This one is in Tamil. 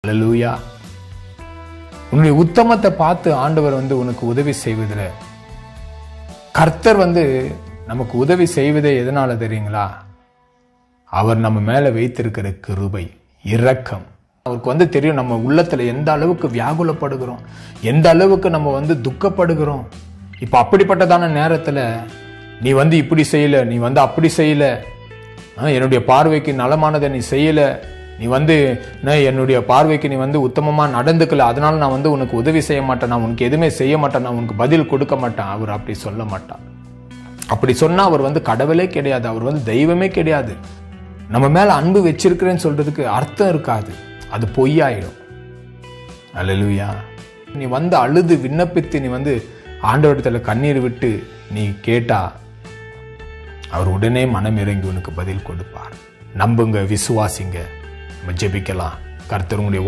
அல்லேலூயா. உன்னுடைய உத்தமத்தை பார்த்து ஆண்டவர் உனக்கு உதவி செய்வதில், கர்த்தர் நமக்கு உதவி செய்வதே எதனால தெரியுங்களா? அவர் நம்ம மேல வைத்திருக்கிற கிருபை, இரக்கம். அவருக்கு தெரியும் நம்ம உள்ளத்துல எந்த அளவுக்கு வியாகுலப்படுகிறோம், எந்த அளவுக்கு நம்ம துக்கப்படுகிறோம். இப்ப அப்படிப்பட்டதான நேரத்துல நீ இப்படி செய்யல, நீ அப்படி செய்யல, என்னுடைய பார்வைக்கு நலமானதை நீ செய்யல, நீ என்னுடைய பார்வைக்கு நீ உத்தமமா நடந்துக்கல, அதனால நான் உனக்கு உதவி செய்ய மாட்டேன், நான் உனக்கு எதுவுமே செய்ய மாட்டேன், நான் உனக்கு பதில் கொடுக்க மாட்டேன். அவர் அப்படி சொல்ல மாட்டார். அப்படி சொன்னா அவர் கடவுளே கிடையாது, அவர் தெய்வமே கிடையாது. நம்ம மேல அன்பு வச்சிருக்கிறேன்னு சொல்றதுக்கு அர்த்தம் இருக்காது, அது பொய்யாயிடும். அல்லேலூயா. நீ அழுது விண்ணப்பித்து நீ ஆண்டவரிடத்துல கண்ணீர் விட்டு நீ கேட்டா அவர் உடனே மனம் இறங்கி உனக்கு பதில் கொடுப்பார். நம்புங்க, விசுவாசிங்க. நம்ம ஜெபிக்கலாம். கர்த்தர் உங்களுடைய